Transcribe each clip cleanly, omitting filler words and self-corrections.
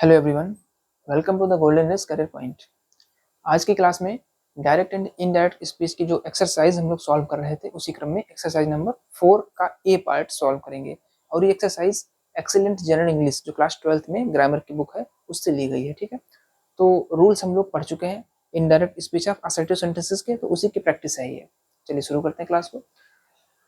Hello everyone, welcome to the golden race career point. आज की class में direct and indirect speech की जो एक्सरसाइज हम लोग सॉल्व कर रहे थे, उसी क्रम में एक्सरसाइज नंबर 4 का ए पार्ट सॉल्व करेंगे। और ये एक्सरसाइज एक्सीलेंट जनरल इंग्लिश जो क्लास 12th में ग्रामर की बुक है उससे ली गई है। ठीक है, तो रूल्स हम लोग पढ़ चुके हैं indirect speech of assertive sentences के, तो उसी की प्रैक्टिस है ये। चलिए शुरू करते हैं क्लास को।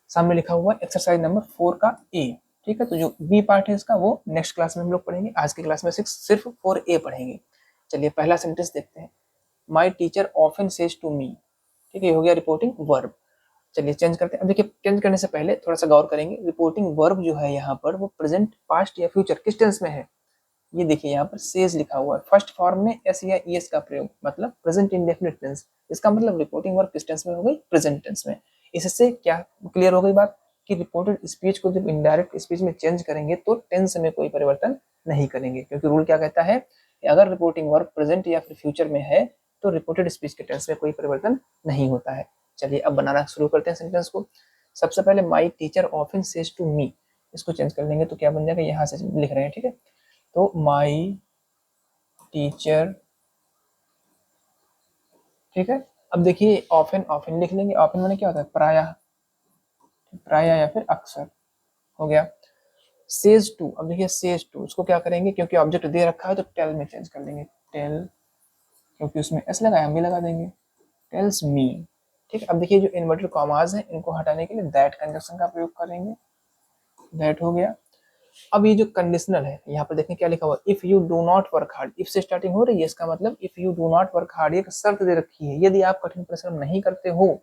सामने लिखा हुआ एक्सरसाइज नंबर 4 का ए। ठीक है, तो जो बी पार्ट है इसका वो नेक्स्ट क्लास में हम लोग पढ़ेंगे। आज की क्लास में सिर्फ 4 ए पढ़ेंगे। चलिए पहला सेंटेंस देखते हैं। My teacher often says to me. ठीक है, ये हो गया रिपोर्टिंग वर्ब। चलिए चेंज करते हैं। अब देखिए, चेंज करने से पहले थोड़ा सा गौर करेंगे। रिपोर्टिंग वर्ब जो है यहाँ पर वो प्रेजेंट, पास्ट या फ्यूचर किस टेंस में है। ये देखिए यहाँ पर सेज लिखा हुआ है, फर्स्ट फॉर्म में एस या ईएस का प्रयोग, मतलब प्रेजेंट इंडेफिनिट टेंस। इसका मतलब रिपोर्टिंग वर्ब किस टेंस में हो गई, प्रेजेंट टेंस में। इससे क्या क्लियर हो गई बात कि रिपोर्टेड स्पीच को जब इनडायरेक्ट स्पीच में चेंज करेंगे तो टेंस में कोई परिवर्तन नहीं करेंगे, क्योंकि रूल क्या कहता है कि अगर रिपोर्टिंग वर्ब प्रेजेंट या फिर फ्यूचर में है तो रिपोर्टेड स्पीच के टेंस में कोई परिवर्तन नहीं होता है। चलिए अब बनाना शुरू करते हैं सेंटेंस को। सबसे पहले my teacher often says to me, इसको चेंज कर लेंगे तो क्या बन जाएगा, यहाँ से लिख रहे हैं। ठीक है, तो माई टीचर। ठीक है, अब देखिए ऑफन ऑफन लिख लेंगे। ऑफन मैंने क्या होता है, प्रायः, प्रायः या फिर अक्सर हो गया। सेज टू, अब देखिए सेज टू, उसको क्या करेंगे, क्योंकि ऑब्जेक्ट दे रखा है तो टेल में चेंज कर देंगे। टेल, क्योंकि उसमें एस लगाया हम भी लगा देंगे, टेल्स मी। ठीक है, अब देखिए जो इन्वर्टेड कॉमास है इनको हटाने के लिए दैट कंजक्शन का प्रयोग करेंगे। दैट हो गया। अब ये जो कंडीशनल है यहाँ पर देखिए क्या लिखा हुआ, if you do not work hard. If से स्टार्टिंग हो रही है, इसका मतलब if you do not work hard, एक शर्त दे रखी है, यदि आप कठिन परिश्रम नहीं करते हो,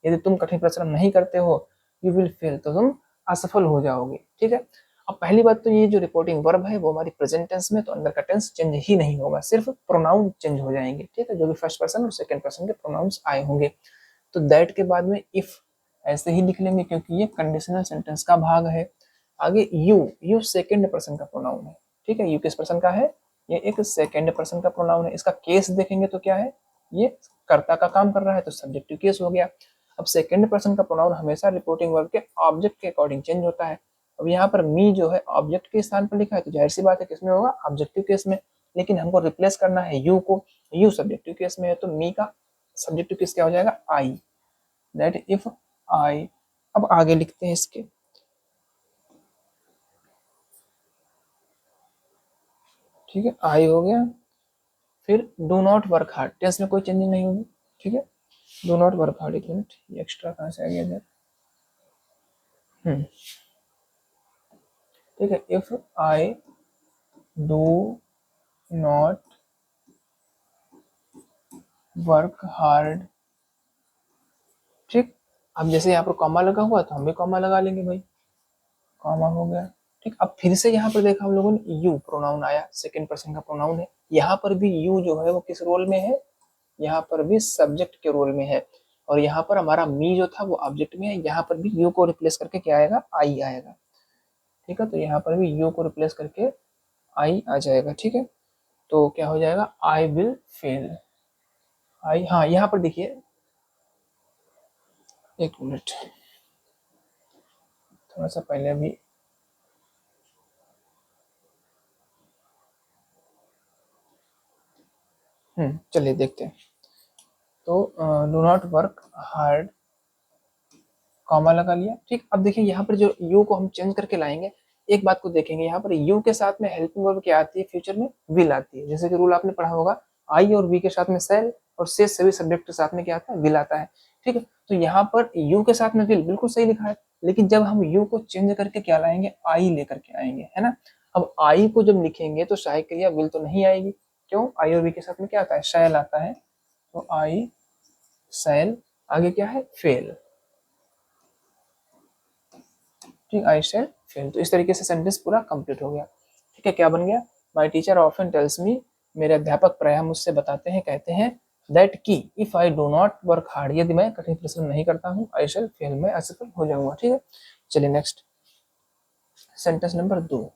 यदि तुम कठिन परिश्रम नहीं करते हो, यू विल फेल, तो तुम असफल हो जाओगे। ठीक है, अब पहली बात तो ये जो रिपोर्टिंग वर्ब है वो हमारी प्रेजेंट टेंस में, तो अंदर का टेंस चेंज ही नहीं होगा, सिर्फ प्रोनाउन चेंज हो जाएंगे। ठीक है, जो भी फर्स्ट पर्सन और सेकंड पर्सन के प्रोनाउंस आए होंगे। तो दैट के बाद में इफ ऐसे ही लिख लेंगे, क्योंकि ये कंडीशनल सेंटेंस का भाग है। आगे यू, यू सेकंड पर्सन का प्रोनाउन है। ठीक है, यू किस पर्सन का है, ये एक सेकंड पर्सन का प्रोनाउन है। इसका केस देखेंगे तो क्या है, ये कर्ता का काम कर रहा है, तो सब्जेक्टिव केस हो गया। अब सेकंड पर्सन का प्रोनाउन हमेशा रिपोर्टिंग वर्ब के ऑब्जेक्ट के अकॉर्डिंग चेंज होता है। अब यहाँ पर मी जो है ऑब्जेक्ट के स्थान पर लिखा है, तो जाहिर सी बात है किसमें होगा, ऑब्जेक्टिव केस में। लेकिन हमको रिप्लेस करना है यू को, यू सब्जेक्टिव केस में है, तो मी का सब्जेक्टिव केस क्या हो जाएगा, आई। That if I. अब आगे लिखते हैं इसके। ठीक है, आई हो गया। फिर do not work hard, tense में कोई चेंजिंग नहीं होगी। ठीक है, डू नॉट वर्क हार्ड, एक मिनट, ये एक्स्ट्रा कहाँ से आ गया इधर। ठीक है, if I do not work hard. ठीक, अब जैसे यहाँ पर कॉमा लगा हुआ तो हम भी कॉमा लगा लेंगे भाई, कॉमा हो गया। ठीक, अब फिर से यहाँ पर देखा हम लोगों ने यू प्रोनाउन आया, सेकंड पर्सन का प्रोनाउन है। यहाँ पर भी यू जो है वो किस रोल में है, यहाँ पर भी सब्जेक्ट के रोल में है। और यहाँ पर हमारा मी जो था वो ऑब्जेक्ट में है, यहाँ पर भी यू को रिप्लेस करके क्या आएगा, आई आएगा। ठीक है, तो यहाँ पर भी यू को रिप्लेस करके आई आ जाएगा। ठीक है, तो क्या हो जाएगा, आई विल फेल। आई, हाँ यहाँ पर देखिए, एक मिनट, थोड़ा सा पहले अभी, चलिए देखते हैं। तो do not work hard, comma लगा लिया। ठीक, अब देखिए यहाँ पर जो यू को हम चेंज करके लाएंगे, एक बात को देखेंगे, यहाँ पर यू के साथ में हेल्पिंग वर्ब क्या आती है, फ्यूचर में विल आती है। जैसे कि रूल आपने पढ़ा होगा, आई और वी के साथ में सेल, और से सभी सब्जेक्ट के साथ में क्या आता है, विल आता है। ठीक है, तो यहाँ पर यू के साथ में विल बिल्कुल सही लिखा है, लेकिन जब हम यू को चेंज करके क्या लाएंगे, आई लेकर के आएंगे, है ना। अब आई को जब लिखेंगे तो सहायक क्रिया विल तो नहीं आएगी, क्यों, आई और वी के साथ में क्या आता है, शैल आता है, तो आई शैल, आगे क्या है, फेल। ठीक, आई शैल फेल। तो इस तरीके से सेंटेंस पूरा कंप्लीट हो गया। ठीक है, क्या बन गया, my teacher often tells me, मेरे अध्यापक प्रायः मुझसे बताते हैं, कहते हैं, दैट की if I do not work hard, यदि मैं कठिन परिश्रम नहीं करता हूँ, आई शैल फेल, मैं असफल हो जाऊंगा। ठीक है, चलिए next sentence number 2।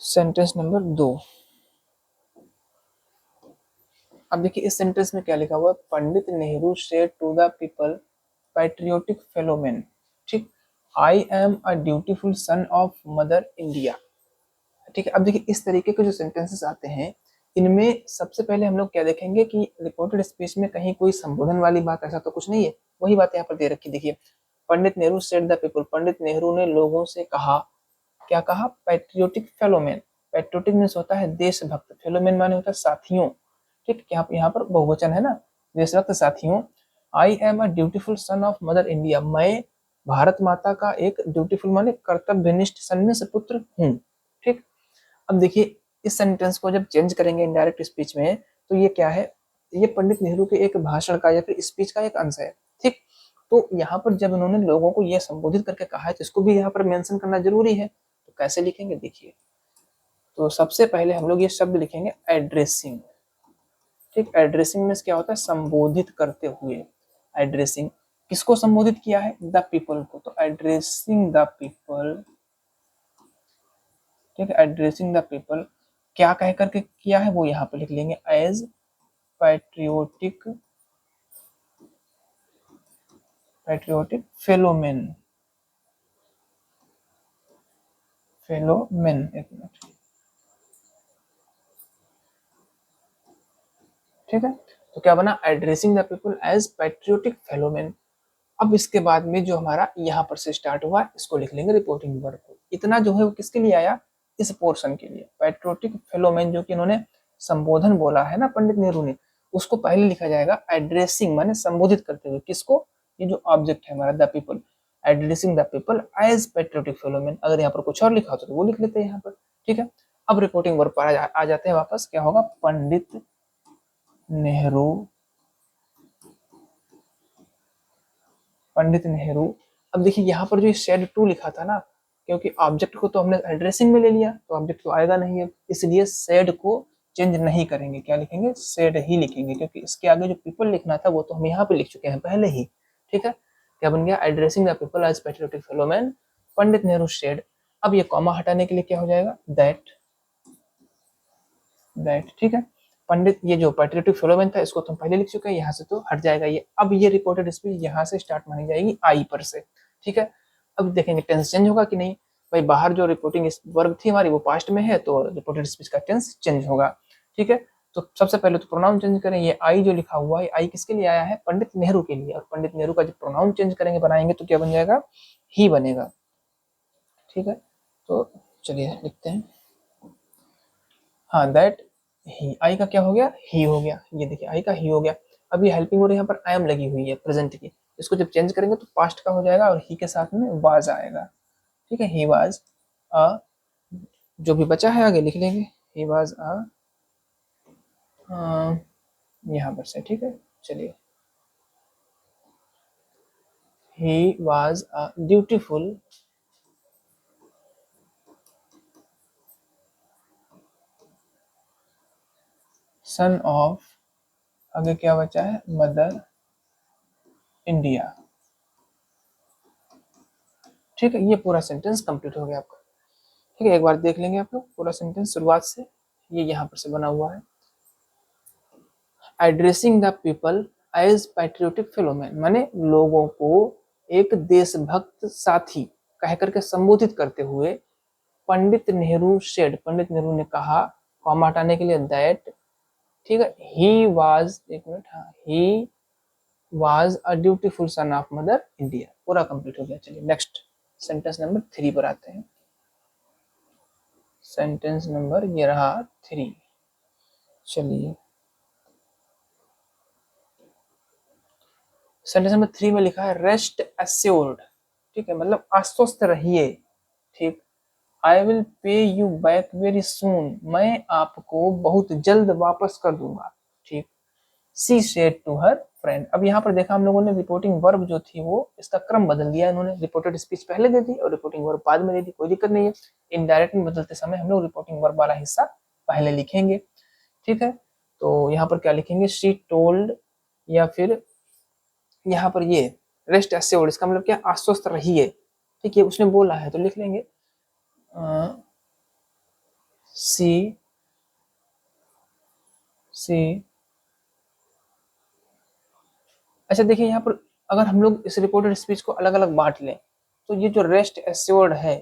Sentence number 2, अब देखिए इस सेंटेंस में क्या लिखा हुआ है, Pandit Nehru said to the people patriotic fellowmen. ठीक, I am a dutiful son of mother India. ठीक है, अब देखिए इस तरीके के जो सेंटेंसेस आते हैं इनमें सबसे पहले हम लोग क्या देखेंगे कि रिपोर्टेड स्पीच में कहीं कोई संबोधन वाली बात ऐसा तो कुछ नहीं है, वही बात यहाँ पर दे रखी। देखिए, पंडित Nehru said the people, Pandit Nehru ने लोगों से कहा, क्या कहा, पैट्रियोटिक फेलोमेन, पैट्रियोटिक मीन्स होता है देशभक्त, फेलोमेन माने होता है साथियों। ठीक, यहाँ पर बहुवचन है ना, देशभक्त साथियों। आई am a dutiful son of mother India, मैं भारत माता का एक ड्यूटीफुल माने कर्तव्यनिष्ठ सन्निष्ठ पुत्र हूँ। ठीक, अब देखिए इस सेंटेंस को जब चेंज करेंगे इनडायरेक्ट स्पीच में तो ये क्या है, ये पंडित नेहरू के एक भाषण का या फिर स्पीच का एक अंश है। ठीक, तो यहाँ पर जब उन्होंने लोगों को ये संबोधित करके कहा है तो इसको भी यहाँ पर मेंशन करना जरूरी है। तो कैसे लिखेंगे देखिए, तो सबसे पहले हम लोग ये शब्द लिखेंगे एड्रेसिंग। ठीक, एड्रेसिंग में क्या होता है, संबोधित करते हुए। एड्रेसिंग किसको संबोधित किया है, द पीपल को, तो एड्रेसिंग द पीपल। ठीक है, एड्रेसिंग द पीपल क्या कह करके किया है वो यहाँ पे लिख लेंगे, as patriotic, patriotic fellowmen, fellowmen, एक मिनट। ठीक है, तो क्या बना, addressing the people as patriotic fellowmen. अब इसके बाद में जो हमारा यहाँ पर से स्टार्ट हुआ इसको लिख लेंगे रिपोर्टिंग वर्ब को। इतना जो है वो किसके लिए आया, इस पोर्शन के लिए। पैट्रियोटिक फेलोमेन जो कि इन्होंने संबोधन बोला है ना पंडित नेहरू ने, उसको पहले लिखा जाएगा एड्रेसिंग माने संबोधित करते हुए, किसको, ये जो ऑब्जेक्ट है हमारा the people, addressing the people as patriotic fellowmen. अगर यहाँ पर कुछ और लिखा होता तो वो लिख लेते हैं यहाँ पर। ठीक है, अब रिपोर्टिंग वर्ब पर आ जाते हैं वापस, क्या होगा, पंडित नेहरू, पंडित नेहरू। अब देखिए यहाँ पर जो शेड टू लिखा था ना, क्योंकि ऑब्जेक्ट को तो हमने एड्रेसिंग में ले लिया तो ऑब्जेक्ट तो आएगा नहीं है, इसलिए शेड को चेंज नहीं करेंगे, क्या लिखेंगे, शेड ही लिखेंगे, क्योंकि इसके आगे जो पीपल लिखना था वो तो हम यहाँ पे लिख चुके हैं पहले ही। ठीक है, क्या बन गया, addressing the people as patriotic fellowmen, Pandit Nehru said. अब ये कॉमा हटाने के लिए क्या हो जाएगा, दैट, दैट। ठीक है, पंडित, ये जो पैट्रियोटिक फेलोमेन था इसको तो हम पहले लिख चुके हैं, यहाँ से तो हट जाएगा ये। अब ये रिपोर्टेड स्पीच यहाँ से स्टार्ट मानी जाएगी आई पर से। ठीक है, अब देखेंगे टेंस चेंज होगा कि नहीं। भाई बाहर जो रिपोर्टिंग वर्ब थी हमारी वो पास्ट में है तो रिपोर्टेड स्पीच का टेंस चेंज होगा। ठीक है, तो सबसे पहले तो प्रोनाउन चेंज करें, ये आई जो लिखा हुआ है आई किसके लिए आया है, पंडित नेहरू के लिए, और पंडित नेहरू का जब प्रोनाउन चेंज करेंगे बनाएंगे तो क्या बन जाएगा, ही बनेगा। ठीक है, तो चलिए लिखते हैं, हाँ दैट ही, आई का क्या हो गया, ही हो गया, ये देखिए आई का ही हो गया। अब ये हेल्पिंग वर्ड यहाँ पर आई एम लगी हुई है प्रेजेंट की, इसको जब चेंज करेंगे तो पास्ट का हो जाएगा और ही के साथ में वाज आएगा। ठीक है, ही वाज अ, जो भी बचा है आगे लिख लेंगे, ही वाज अ, यहाँ पर से। ठीक है, चलिए, he was a dutiful son of, आगे क्या बचा है, मदर इंडिया। ठीक है, ये पूरा सेंटेंस कंप्लीट हो गया आपका। ठीक है, एक बार देख लेंगे आप लोग पूरा सेंटेंस शुरुआत से, ये यहाँ पर से बना हुआ है, addressing the people as patriotic fellowmen, माने लोगों को एक देशभक्त साथी कह करके संबोधित करते हुए, पंडित नेहरू सेड, पंडित नेहरू ने कहा, कॉमा हटाने के लिए दैट। ठीक है, ही वाज, एक मिनट, हाँ, he was a dutiful son of mother India, पूरा कंप्लीट हो गया। चलिए नेक्स्ट सेंटेंस नंबर 3 पर आते हैं। सेंटेंस नंबर ये रहा 3। चलिए, सेंटेंस नंबर 3 में लिखा है रेस्ट एश्योर्ड। ठीक है, मतलब आश्वस्त रहिए। ठीक, I will pay you back very soon, मैं आपको बहुत जल्द वापस कर दूंगा। ठीक, she said to her friend. अब यहाँ पर देखा हम लोगों ने रिपोर्टिंग वर्ब जो थी वो इसका क्रम बदल दिया इन्होंने, रिपोर्टेड स्पीच पहले दे दी और रिपोर्टिंग वर्ब बाद में दे दी, कोई दिक्कत नहीं है। इनडायरेक्ट में बदलते समय हम लोग रिपोर्टिंग वर्ब वाला हिस्सा पहले लिखेंगे। ठीक है, तो यहाँ पर क्या लिखेंगे, शी टोल्ड, या फिर यहाँ पर ये रेस्ट एश्योर्ड, इसका मतलब क्या, आश्वस्त रहिए। ठीक है, उसने बोला है तो लिख लेंगे सी, सी। अच्छा देखिए यहाँ पर अगर हम लोग इस रिपोर्टेड स्पीच को अलग अलग बांट लें तो ये जो रेस्ट एश्योर्ड है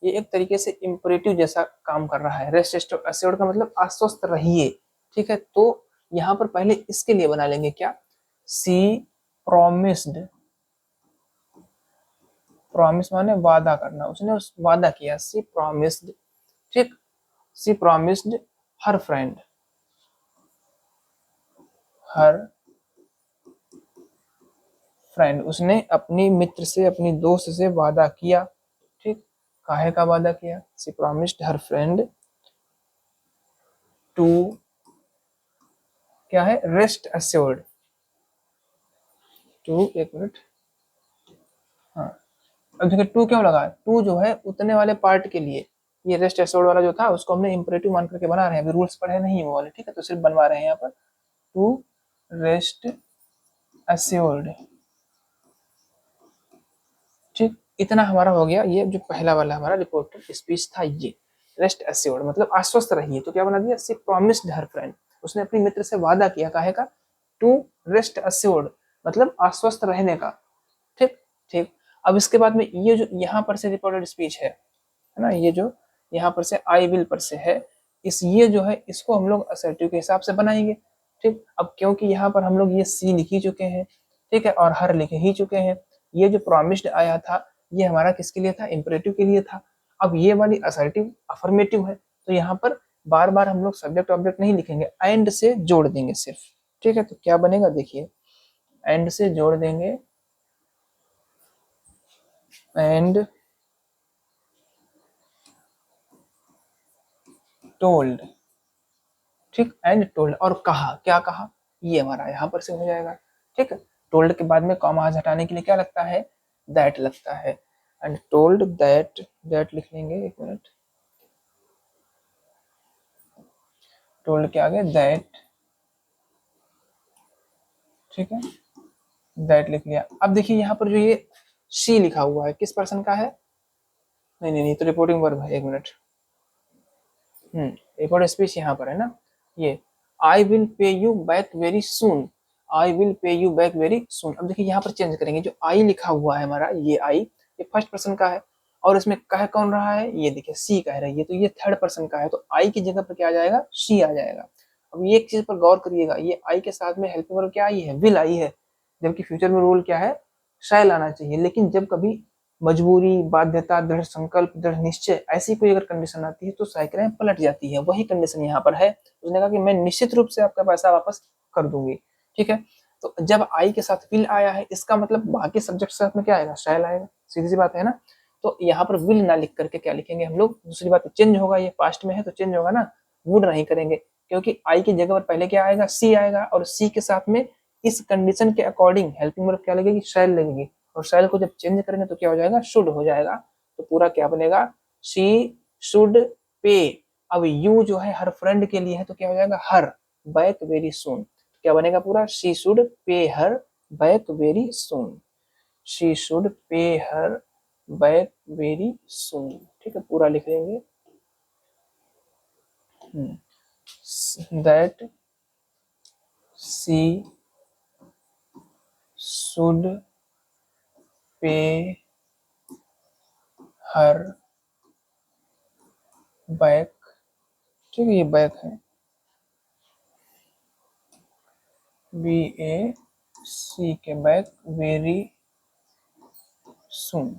ये एक तरीके से इम्परेटिव जैसा काम कर रहा है। रेस्ट एश्योर्ड का मतलब आश्वस्त रहिए, ठीक है। तो यहाँ पर पहले इसके लिए बना लेंगे क्या, सी प्रॉमिस्ड, प्रॉमिस माने वादा करना, उसने उस वादा किया, सी प्रॉमिस्ड, ठीक, she promised her friend, her friend, उसने अपनी मित्र से, अपनी दोस्त से वादा किया, ठीक। काहे का वादा किया, she promised her friend to, क्या है, रेस्ट एश्योर्ड, टू, एक मिनट, हाँ, अब देखिए टू क्यों लगा, टू जो है उतने वाले पार्ट के लिए, ये रेस्ट एश्योर्ड वाला जो था उसको हमने इंपरेटिव मान करके बना रहे हैं, अभी रूल्स पढ़े नहीं वो वाले, ठीक है, तो सिर्फ बनवा रहे हैं यहाँ पर, टू रेस्ट एश्योर्ड, ठीक। इतना हमारा हो गया, ये जो पहला वाला हमारा रिपोर्टेड स्पीच था, ये रेस्ट एश्योर्ड मतलब आश्वस्त रहिए, तो क्या बना दिया, सी प्रॉमिस्ड हर फ्रेंड, उसने अपनी मित्र से वादा किया, काहे का, टू रेस्ट एश्योर्ड मतलब आश्वस्त रहने का, ठीक ठीक। अब इसके बाद में ये जो यहाँ पर से रिपोर्टेड स्पीच है ना, ये जो यहाँ पर से आई विल पर से है, इस ये जो है इसको हम लोग असर्टिव के हिसाब से बनाएंगे, ठीक। अब क्योंकि यहाँ पर हम लोग ये सी लिख ही चुके हैं, ठीक है, और हर लिख ही चुके हैं, ये जो प्रॉमिस्ड आया था ये हमारा किसके लिए था, इंपरेटिव के लिए था। अब ये वाली असर्टिव अफर्मेटिव है, तो यहाँ पर बार बार हम लोग सब्जेक्ट ऑब्जेक्ट नहीं लिखेंगे, एंड से जोड़ देंगे सिर्फ, ठीक है। तो क्या बनेगा देखिए, एंड से जोड़ देंगे, एंड टोल्ड, ठीक, एंड टोल्ड, और कहा, क्या कहा, ये हमारा यहाँ पर से हो जाएगा, ठीक है। टोल्ड के बाद में कॉमा हटाने के लिए क्या लगता है, दैट लगता है, एंड टोल्ड दैट, दैट लिख लेंगे, एक मिनट, टोल्ड के आगे दैट, ठीक है, दैट लिख लिया। अब देखिए यहाँ पर जो ये शी लिखा हुआ है किस पर्सन का है, नहीं नहीं नहीं, तो रिपोर्टिंग वर्ब है, एक मिनट, रिपोर्ट स्पीच यहाँ पर है ना, ये आई will pay you back very soon, I will pay you back very सून। अब देखिए यहाँ पर चेंज करेंगे, जो आई लिखा हुआ है हमारा, ये आई ये फर्स्ट पर्सन का है, और इसमें कह कौन रहा है, ये देखिए सी कह रही है, तो ये थर्ड पर्सन का है, तो आई की जगह पर क्या आ जाएगा, सी आ जाएगा। अब ये एक चीज पर गौर करिएगा, ये आई के साथ में हेल्पिंग वर्ब क्या आई है, विल आई है, जबकि फ्यूचर में रूल क्या है, शैल आना चाहिए। लेकिन जब कभी मजबूरी, बाध्यता, दृढ़ संकल्प, दृढ़ निश्चय, ऐसी कोई अगर कंडीशन आती है तो साइकिलें पलट जाती है, वही कंडीशन यहाँ पर है। उसने कहा कि मैं निश्चित रूप से आपका पैसा वापस कर दूंगी, ठीक है। तो जब आई के साथ विल आया है, इसका मतलब बाकी सब्जेक्ट साथ में क्या आएगा, शैल आएगा, सीधी सी बात है ना। तो यहाँ पर विल ना लिख करके क्या लिखेंगे हम लोग, दूसरी बात चेंज होगा, ये पास्ट में है तो चेंज होगा ना, वुड नहीं करेंगे, क्योंकि आई की जगह पर पहले क्या आएगा, सी आएगा, और सी के साथ में इस कंडीशन के अकॉर्डिंग हेल्पिंग वर्ब क्या लगेगी, शैल लगेगी, और शैल को जब चेंज करेंगे तो क्या हो जाएगा, शुड हो जाएगा। तो पूरा क्या बनेगा, शी शुड पे, अब यू जो है हर फ्रेंड के लिए है तो क्या हो जाएगा, हर बैक वेरी सून, क्या बनेगा पूरा, she should pay her back very soon, she should pay her back very सून, ठीक है, पूरा लिख लेंगे, that C should pay her back, ठीक है, ये बैक है, बी ए सी के बैक वेरी सून,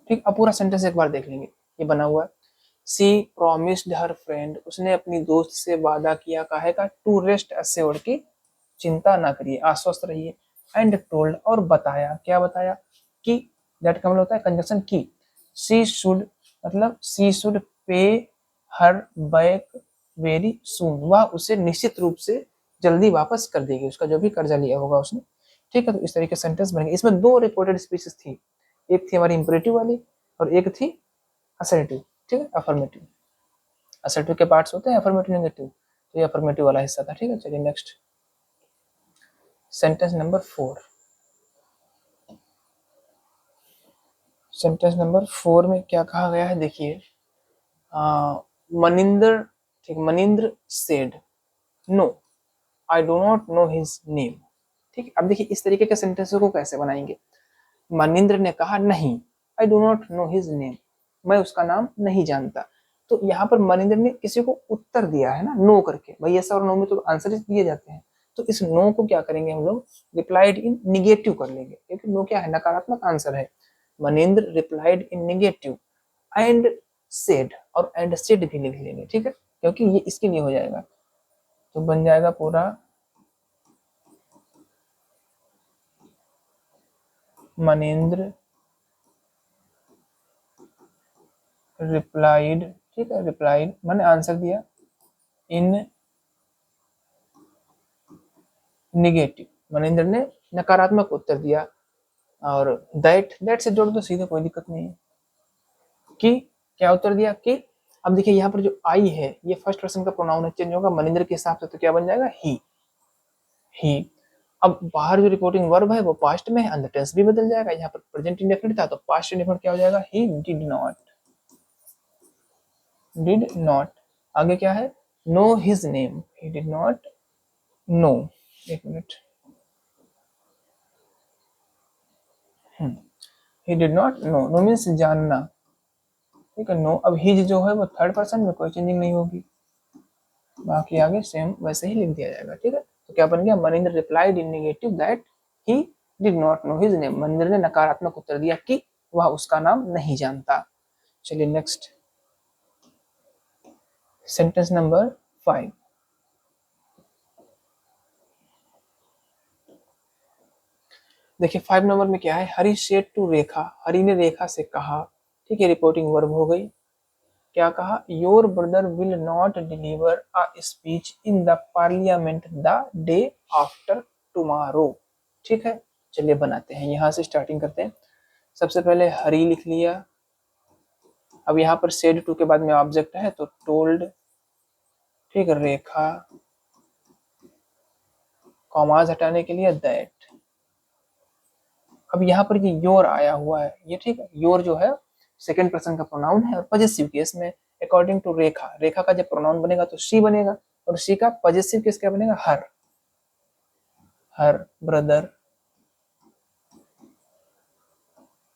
ठीक। अब पूरा सेंटेंस एक बार देख लेंगे, ये बना हुआ है, सी प्रॉमिस्ड हर फ्रेंड, उसने अपनी दोस्त से वादा किया, काहे का, टू रेस्ट एश्योर्ड की, चिंता ना करिए, आश्वस्त रहिए, एंड टोल्ड, और बताया, क्या बताया, कि, दैट का मतलब होता है कंजक्शन की, सी शुड मतलब सी should pay her back very सून, वह उसे निश्चित रूप से जल्दी वापस कर देगी, उसका जो भी कर्जा लिया होगा उसने, ठीक है। तो इस तरीके से सेंटेंस बनेंगे। इसमें दो रिपोर्टेड स्पीचेस थी, एक थी हमारी इंपरेटिव वाली और एक थी असर्टिव, ठीक है, अफर्मेटिव। असर्टिव के पार्ट्स होते हैं अफर्मेटिव, नेगेटिव, तो ये अफर्मेटिव वाला हिस्सा था, ठीक है। चलिए next, sentence number 4, sentence number 4 में क्या कहा गया है देखिए, मनिंदर, ठीक, Maninder said no I do not know his name, ठीक है। अब देखिए इस तरीके के सेंटेंस को कैसे बनाएंगे, मनिंद्र ने कहा नहीं, आई do not know his name, मैं उसका नाम नहीं जानता। तो यहाँ पर मनिंदर ने किसी को उत्तर दिया है ना, नो करके, भाई यस और नो में तो आंसर दिए जाते हैं, तो इस नो को क्या करेंगे हम लोग, रिप्लाइड इन निगेटिव कर लेंगे, क्योंकि नो क्या है, नकारात्मक आंसर है। Maninder replied in negative and said, और एंड सेड भी लिख लेंगे, ठीक है, क्योंकि ये इसके लिए हो जाएगा, तो बन जाएगा पूरा मनिंद्र रिप्लाइड, ठीक है, रिप्लाइड मैंने आंसर दिया, इन निगेटिव, मनिंदर ने नकारात्मक उत्तर दिया, और दैट से जोड़ दो सीधे, कोई दिक्कत नहीं है। कि क्या उत्तर दिया कि, अब देखिए यहाँ पर जो आई है ये फर्स्ट पर्सन का प्रोनाउन है, चेंज होगा मनिंदर के हिसाब से, तो क्या बन जाएगा, ही। अब बाहर जो रिपोर्टिंग वर्ब है वो पास्ट में है, अंदर टेंस भी बदल जाएगा, यहाँ पर प्रेजेंट इंडेफिनिट था तो पास्ट इंडेफिनिट क्या हो जाएगा, ही डिड नॉट, आगे क्या है, know his name, he did not know, एक minute, he did not know, know means जानना, ठीक है, नो, अब हिज जो है वो थर्ड पर्सन में, कोई चेंजिंग नहीं होगी, बाकी आगे सेम वैसे ही लिख दिया जाएगा, ठीक है। तो क्या बन गया, Maninder replied in negative that he did not know his name, Maninder ने नकारात्मक उत्तर दिया कि वह उसका नाम नहीं जानता। चलिए नेक्स्ट, सेंटेंस नंबर 5, देखिए 5 नंबर में क्या है, हरी सेड टू रेखा, हरी ने रेखा से कहा, ठीक है, रिपोर्टिंग वर्ब हो गई, क्या कहा, your brother will not deliver a speech in the parliament the day after tomorrow, ठीक है। चलिए बनाते हैं, यहाँ से स्टार्टिंग करते हैं, सबसे पहले हरी लिख लिया, अब यहाँ पर सेड टू के बाद में ऑब्जेक्ट है तो टोल्ड, ठीक है, रेखा, कॉमाज हटाने के लिए दैट, अब यहाँ पर ये योर आया हुआ है, ये ठीक है, योर जो है सेकंड पर्सन का प्रोनाउन है और पॉजेसिव केस में अकॉर्डिंग टू रेखा, रेखा का जब प्रोनाउन बनेगा तो शी बनेगा, और शी का पॉजेसिव केस क्या बनेगा, हर, हर ब्रदर,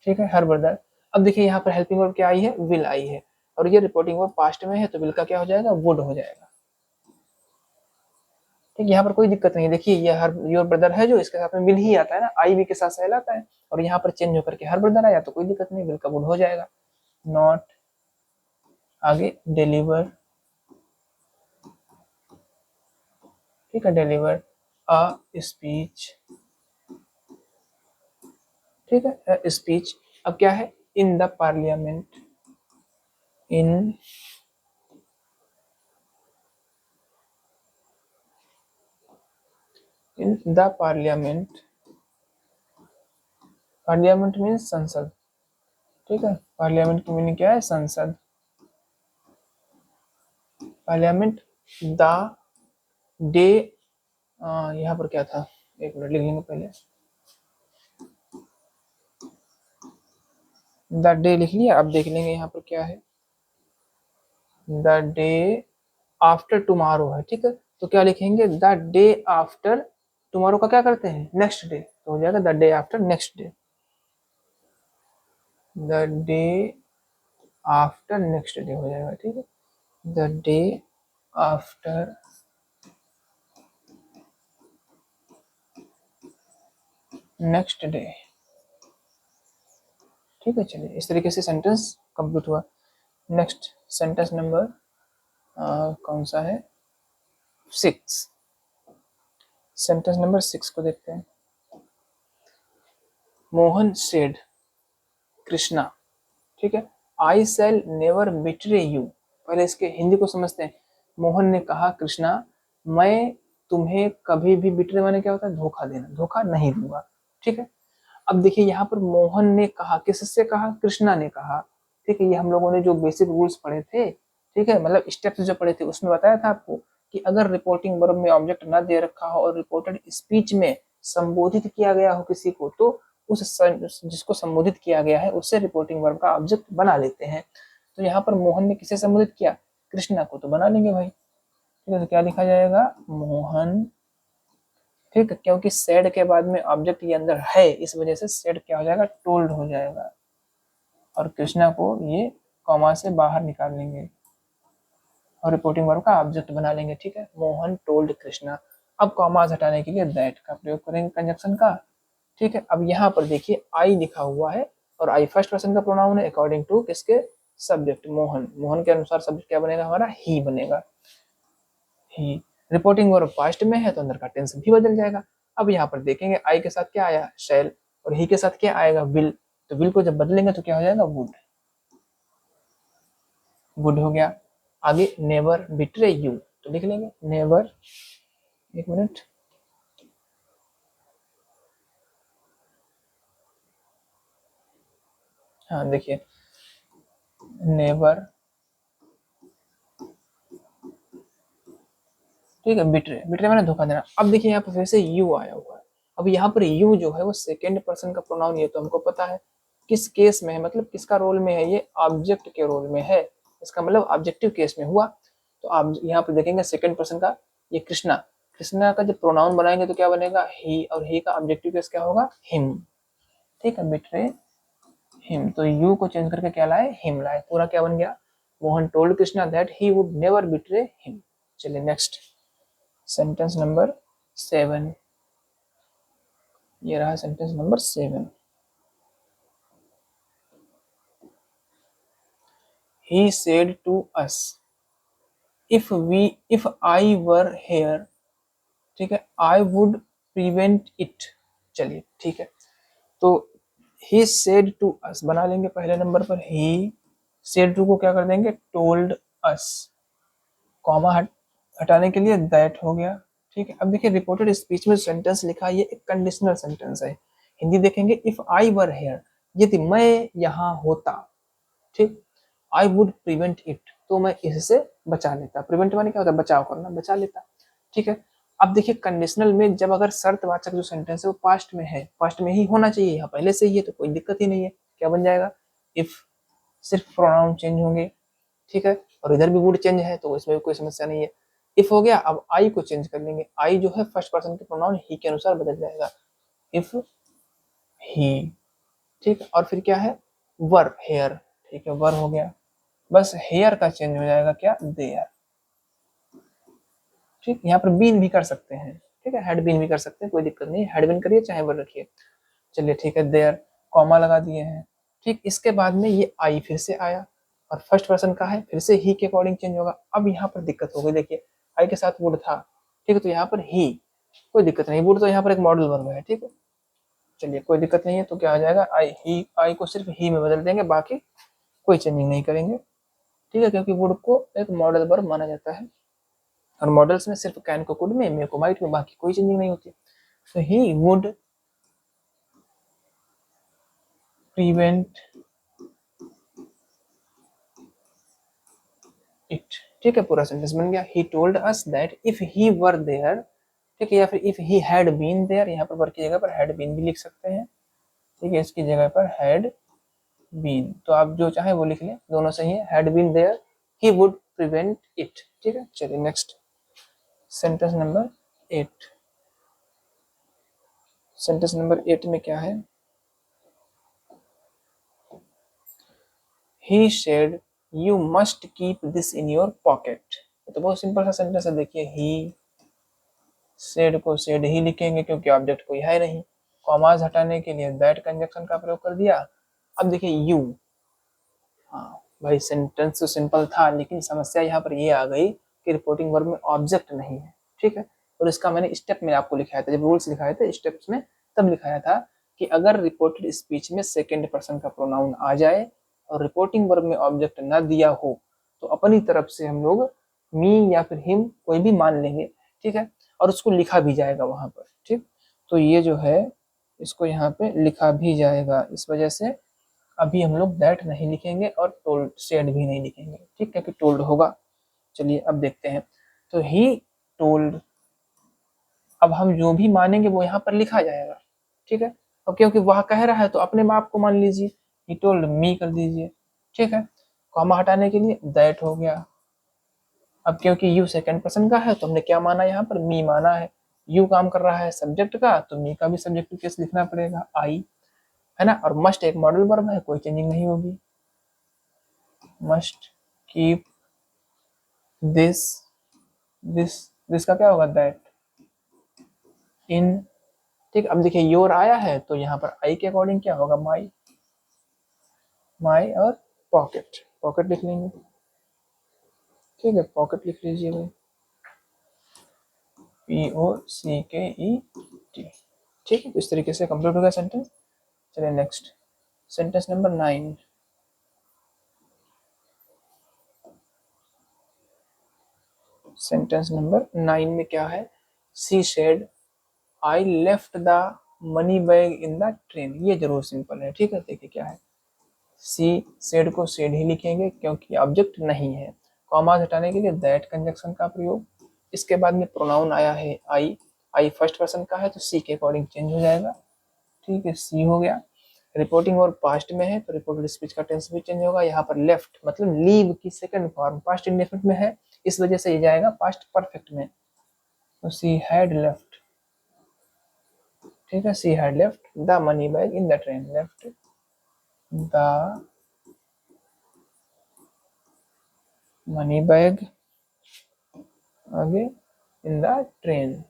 ठीक है, हर ब्रदर। अब देखिए यहाँ पर हेल्पिंग वर्ब क्या आई है, विल आई है, और ये रिपोर्टिंग वर्ब पास्ट में है तो विल का क्या हो जाएगा, वुड हो जाएगा, ठीक, यहाँ पर कोई दिक्कत नहीं है, देखिए ये हर योर ब्रदर है जो इसके साथ में विल ही आता है ना, आई भी के साथ सहल आता है, और यहाँ पर चेंज होकर के हर ब्रदर आया तो कोई दिक्कत नहीं, विल का वुड हो जाएगा। नॉट, आगे डिलीवर, ठीक है, डिलीवर अ स्पीच, ठीक है, स्पीच, अब क्या है, in the parliament, in the parliament, parliament means संसद, ठीक है, पार्लियामेंट की मीनिंग क्या है, संसद, पार्लियामेंट द डे, यहाँ पर क्या था, एक मिनट लिख लेंगे पहले, द डे लिख लिया, अब देख लेंगे यहाँ पर क्या है, द डे आफ्टर टुमारो है, ठीक है, तो क्या लिखेंगे, द डे आफ्टर टुमारो का क्या करते हैं, नेक्स्ट डे, तो हो जाएगा the day after next day, the day after next day हो जाएगा, ठीक है, the day after next day, ठीक है। चलिए इस तरीके से सेंटेंस कंप्लीट हुआ। नेक्स्ट सेंटेंस नंबर कौन सा है, 6, सेंटेंस नंबर 6 को देखते हैं, मोहन सेड कृष्णा, ठीक है, आई शैल नेवर बिट्रे यू, पहले इसके हिंदी को समझते हैं, मोहन ने कहा कृष्णा, मैं तुम्हें कभी भी, बिट्रे माने क्या होता है, धोखा देना, धोखा नहीं दूंगा, ठीक है। अब देखिए यहाँ पर मोहन ने कहा, किससे कहा, कृष्णा ने कहा, ठीक है, ये हम लोगों ने जो बेसिक रूल्स पढ़े थे, ठीक है, मतलब स्टेप्स जो पढ़े थे उसमें बताया था आपको कि अगर रिपोर्टिंग वर्ब में ऑब्जेक्ट ना दे रखा हो और रिपोर्टेड स्पीच में संबोधित किया गया हो किसी को, तो उस जिसको संबोधित किया गया है उससे रिपोर्टिंग वर्ब का ऑब्जेक्ट बना लेते हैं। तो यहाँ पर मोहन ने किसे संबोधित किया, कृष्णा को, तो बना लेंगे भाई, ठीक है, तो क्या लिखा जाएगा, मोहन, ठीक है, क्योंकि सेड के बाद में ऑब्जेक्ट ये अंदर है, इस वजह से सेड क्या हो जाएगा, टोल्ड हो जाएगा, और कृष्णा को ये कॉमा से बाहर निकाल लेंगे और रिपोर्टिंग वर्ब का ऑब्जेक्ट बना लेंगे। ठीक है, मोहन टोल्ड कृष्णा। अब कॉमास हटाने के लिए दैट का प्रयोग करेंगे कंजक्शन का। ठीक है, अब यहाँ पर देखिए आई लिखा हुआ है और आई फर्स्ट पर्सन का प्रोनाउन है अकॉर्डिंग टू किसके, सब्जेक्ट मोहन। मोहन के अनुसार सब्जेक्ट क्या बनेगा हमारा, ही बनेगा, ही। रिपोर्टिंग वर्ब पास्ट में है तो अंदर का टेंस भी बदल जाएगा। अब यहाँ पर देखेंगे आई के साथ क्या आया, शैल, और ही के साथ क्या आएगा, विल। तो विल को जब बदलेंगे तो क्या हो जाएगा, वुड, वुड हो गया। आगे नेवर बिट्रे यू, तो लिख लेंगे नेवर, एक मिनट, हाँ देखिए नेवर, ठीक है, बिट्रे, बिट्रे मैंने धोखा देना। अब देखिए यहाँ पर फिर से यू आया हुआ है। अब यहाँ पर यू जो है वो सेकेंड पर्सन का प्रोनाउन, ये तो हमको पता है किस केस में है, मतलब किसका रोल में है, ये ऑब्जेक्ट के रोल में है, इसका मतलब ऑब्जेक्टिव केस में हुआ। तो आप यहाँ पर देखेंगे सेकेंड पर्सन का, ये कृष्णा, कृष्णा का जब प्रोनाउन बनाएंगे तो क्या बनेगा, ही, और ही का ऑब्जेक्टिव केस क्या होगा, हिम। ठीक है, बिट्रे हिम, तो यू को चेंज करके क्या लाए, हिम लाए, पूरा क्या बन गया, Mohan told Krishna that he would never betray him. चलिए नेक्स्ट, सेंटेंस नंबर 7, ये रहा sentence number 7। He said to us, if I were here, ठीक है, I would prevent it। चलिए ठीक है, तो he said to us बना लेंगे पहले नंबर पर, he said to को क्या कर देंगे, told us, कॉमा हटाने के लिए दैट हो गया। ठीक है, अब देखिए रिपोर्टेड स्पीच में सेंटेंस लिखा है, ये एक कंडीशनल सेंटेंस है। हिंदी देखेंगे, इफ आई वर हेयर, यदि मैं यहाँ होता, ठीक, आई वुड प्रिवेंट इट, तो मैं इससे बचा लेता। प्रिवेंट माने क्या होता है, बचाव करना, बचा लेता। ठीक है, अब देखिए कंडीशनल में जब अगर शर्तवाचक जो सेंटेंस है वो पास्ट में है, पास्ट में ही होना चाहिए, यहाँ पहले से ही है तो कोई दिक्कत ही नहीं है, क्या बन जाएगा, इफ, सिर्फ प्रोनाउन चेंज होंगे। ठीक है, और इधर भी वुड चेंज है तो इसमें भी कोई समस्या नहीं है। इफ हो गया, अब आई को चेंज कर लेंगे, आई जो है फर्स्ट पर्सन के प्रोनाउन ही के अनुसार बदल जाएगा, इफ ही। ठीक है, और फिर क्या है, वर हेयर, ठीक है, वर हो गया, बस हेयर का चेंज हो जाएगा क्या, देयर। ठीक, यहाँ पर बीन भी कर सकते हैं, ठीक है, हेड बीन भी कर सकते हैं, कोई दिक्कत नहीं, हेड बीन करिए चाहे वर रखिए। चलिए ठीक है, देयर, कॉमा लगा दिए हैं। ठीक, इसके बाद में ये आई फिर से आया और फर्स्ट पर्सन का है, फिर से ही के अकॉर्डिंग चेंज होगा। अब यहाँ पर दिक्कत हो गई, देखिए आई के साथ वुड था, ठीक है, तो यहाँ पर ही, कोई दिक्कत नहीं, वुड तो यहाँ पर एक मॉडल वर्ब है। ठीक है, चलिए कोई दिक्कत नहीं है, तो क्या हो जाएगा, आई, ही, आई को सिर्फ ही में बदल देंगे, बाकी कोई चेंजिंग नहीं करेंगे। ठीक है, क्योंकि वुड को एक मॉडल वर्ब माना जाता है और मॉडल्स में सिर्फ कैन को कुड में, मे को माइट में, बाकी कोई चेंजिंग नहीं होती। तो ही वुड प्रिवेंट इट। ठीक है, पूरा सेंटेंस बन गया, he told us that if he were there, ठीक है, या फिर if he had been there, यहाँ पर वर की जगह पर हैड बीन भी लिख सकते हैं। ठीक है, इसकी जगह पर हैड बीन, तो आप जो चाहे वो लिख लें, दोनों सही है, had been there he would prevent it. ठीक है, चलिए next, sentence number 8। Sentence number 8 में क्या है, he said you must keep this in your pocket। तो बहुत सिंपल सा सेंटेंस है, देखिए he said को said ही लिखेंगे क्योंकि ऑब्जेक्ट कोई है नहीं, कॉमास हटाने के लिए दैट कंजक्शन का प्रयोग कर दिया। अब देखिए यू, हाँ भाई सेंटेंस तो सिंपल था, लेकिन समस्या यहाँ पर ये आ गई कि रिपोर्टिंग वर्ब में ऑब्जेक्ट नहीं है। ठीक है, और इसका मैंने स्टेप में आपको लिखाया था, जब रूल्स लिखाए थे स्टेप्स में, तब लिखाया था कि अगर रिपोर्टेड स्पीच में सेकेंड पर्सन का प्रोनाउन आ जाए और रिपोर्टिंग वर्ब में ऑब्जेक्ट ना दिया हो तो अपनी तरफ से हम लोग मी या फिर हिम कोई भी मान लेंगे। ठीक है, और उसको लिखा भी जाएगा वहां पर। ठीक, तो ये जो है इसको यहाँ पे लिखा भी जाएगा, इस वजह से अभी हम लोग दैट नहीं लिखेंगे और टोल्ड सेड भी नहीं लिखेंगे। ठीक, क्योंकि टोल्ड होगा। चलिए अब देखते हैं, तो ही टोल्ड, अब हम जो भी मानेंगे वो यहाँ पर लिखा जाएगा। ठीक है, और क्योंकि वह कह रहा है तो अपने बाप को मान लीजिए, ही टोल्ड मी कर दीजिए। ठीक है, कॉमा हटाने के लिए दैट हो गया। अब क्योंकि यू सेकंड पर्सन का है तो हमने क्या माना, यहाँ पर मी माना है, यू काम कर रहा है सब्जेक्ट का, तो मी का भी सब्जेक्टिव केस लिखना पड़ेगा, आई, है ना, और मस्ट एक मॉडल वर्ब है, कोई चेंजिंग नहीं होगी। Must keep this this this का क्या होगा, दैट इन। ठीक, अब देखिए योर आया है तो यहाँ पर आई के अकॉर्डिंग क्या होगा, माई, माई और पॉकेट, पॉकेट लिख लेंगे। ठीक है, पॉकेट लिख लीजिए भाई, POCKET। ठीक है, तो इस तरीके से कंप्लीट हो गया सेंटेंस। चलिए next, sentence number 9। Sentence number 9 में क्या है, she said I left the money bag in the train. ये जरूर सिंपल है। ठीक है, देखिए क्या है, सी शेड को शेड ही लिखेंगे क्योंकि ऑब्जेक्ट नहीं है। कॉमा हटाने के लिए दैट कंजक्शन का प्रयोग। इसके बाद में प्रोनाउन आया है आई, आई फर्स्ट पर्सन का है तो सी के अकॉर्डिंग चेंज हो जाएगा। ठीक है, सी हो गया। रिपोर्टिंग और पास्ट में है तो रिपोर्टेड स्पीच का टेंस भी चेंज होगा। यहाँ पर लेफ्ट मतलब लीव की सेकंड फॉर्म पास्ट इंडेफिनिट में है, इस वजह से ये जाएगा पास्ट परफेक्ट में, तो सी हैड लेफ्ट। ठीक है, she had left the money bag in the train, left the money bag आगे in the train,